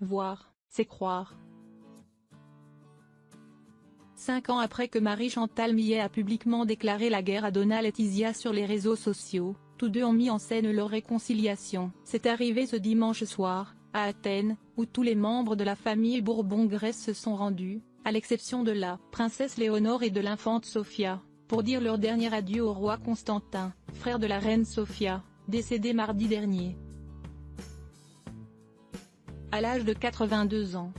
Voir, c'est croire. 5 ans après que Marie-Chantal Millet a publiquement déclaré la guerre à Donna Laetizia sur les réseaux sociaux, tous deux ont mis en scène leur réconciliation. C'est arrivé ce dimanche soir, à Athènes, où tous les membres de la famille Bourbon-Grèce se sont rendus, à l'exception de la princesse Léonore et de l'infante Sophia, pour dire leur dernier adieu au roi Constantin, frère de la reine Sophia, décédé mardi dernier, à l'âge de 82 ans.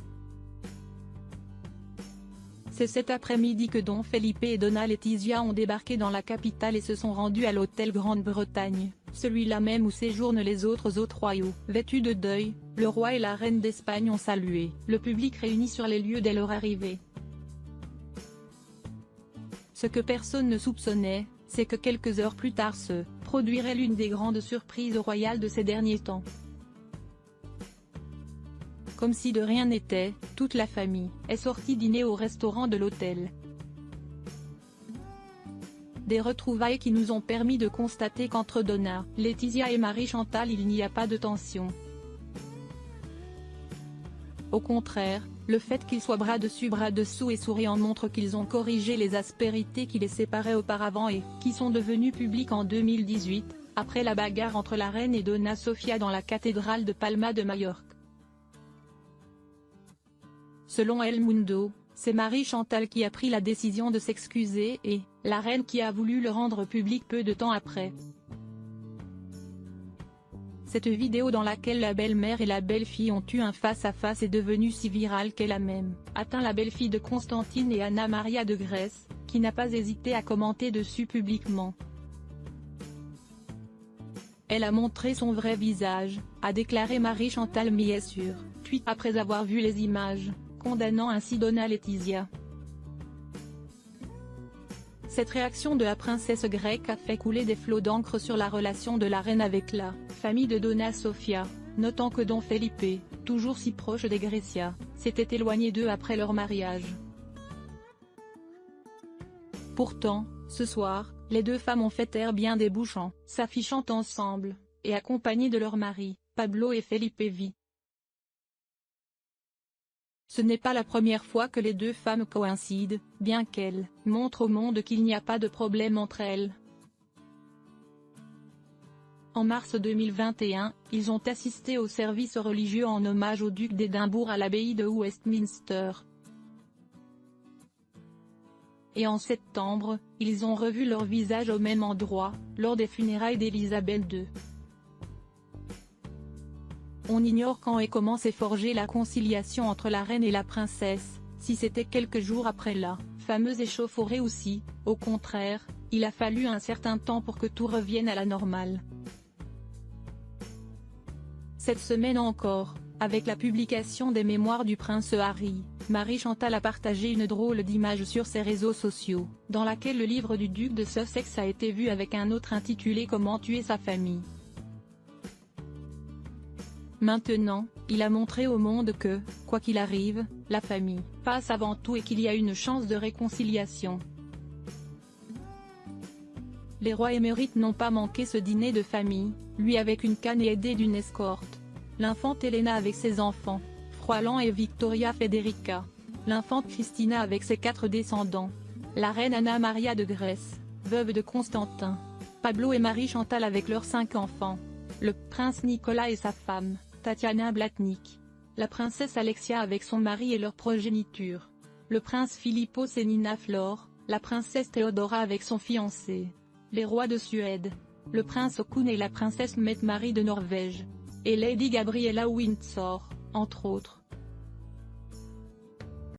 C'est cet après-midi que Don Felipe et Donna Laetizia ont débarqué dans la capitale et se sont rendus à l'hôtel Grande-Bretagne, celui-là même où séjournent les autres hôtes royaux. Vêtus de deuil, le roi et la reine d'Espagne ont salué le public réuni sur les lieux dès leur arrivée. Ce que personne ne soupçonnait, c'est que quelques heures plus tard se produirait l'une des grandes surprises royales de ces derniers temps. Comme si de rien n'était, toute la famille est sortie dîner au restaurant de l'hôtel. Des retrouvailles qui nous ont permis de constater qu'entre Donna Laetizia et Marie-Chantal il n'y a pas de tension. Au contraire, le fait qu'ils soient bras dessus bras dessous et souriants montre qu'ils ont corrigé les aspérités qui les séparaient auparavant et qui sont devenues publiques en 2018, après la bagarre entre la reine et Donna Sofia dans la cathédrale de Palma de Majorque. Selon El Mundo, c'est Marie-Chantal qui a pris la décision de s'excuser et la reine qui a voulu le rendre public peu de temps après. Cette vidéo dans laquelle la belle-mère et la belle-fille ont eu un face-à-face est devenue si virale qu'elle a même atteint la belle-fille de Constantine et Anna Maria de Grèce, qui n'a pas hésité à commenter dessus publiquement. Elle a montré son vrai visage, a déclaré Marie-Chantal Millet sur Twitter après avoir vu les images, condamnant ainsi Donna Laetizia. Cette réaction de la princesse grecque a fait couler des flots d'encre sur la relation de la reine avec la famille de Donna Sofia, notant que Don Felipe, toujours si proche des Grecias, s'était éloigné d'eux après leur mariage. Pourtant, ce soir, les deux femmes ont fait taire bien des bouches en s'affichant ensemble, et accompagnées de leurs maris, Pablo et Felipe V. Ce n'est pas la première fois que les deux femmes coïncident, bien qu'elles montrent au monde qu'il n'y a pas de problème entre elles. En mars 2021, ils ont assisté au service religieux en hommage au duc d'Édimbourg à l'abbaye de Westminster. Et en septembre, ils ont revu leur visage au même endroit, lors des funérailles d'Élisabeth II. On ignore quand et comment s'est forgée la conciliation entre la reine et la princesse, si c'était quelques jours après la fameuse échauffourée ou si, au contraire, il a fallu un certain temps pour que tout revienne à la normale. Cette semaine encore, avec la publication des mémoires du prince Harry, Marie-Chantal a partagé une drôle d'image sur ses réseaux sociaux, dans laquelle le livre du duc de Sussex a été vu avec un autre intitulé Comment tuer sa famille. Maintenant, il a montré au monde que, quoi qu'il arrive, la famille passe avant tout et qu'il y a une chance de réconciliation. Les rois émérites n'ont pas manqué ce dîner de famille, lui avec une canne et aidé d'une escorte. L'infante Elena avec ses enfants, Froilan et Victoria Federica. L'infante Christina avec ses 4 descendants. La reine Anna Maria de Grèce, veuve de Constantin. Pablo et Marie-Chantal avec leurs 5 enfants. Le prince Nicolas et sa femme, Tatiana Blatnik. La princesse Alexia avec son mari et leur progéniture. Le prince Philippos et Nina Flor, la princesse Théodora avec son fiancé. Les rois de Suède. Le prince Haakon et la princesse Mette-Marie de Norvège. Et Lady Gabriella Windsor, entre autres.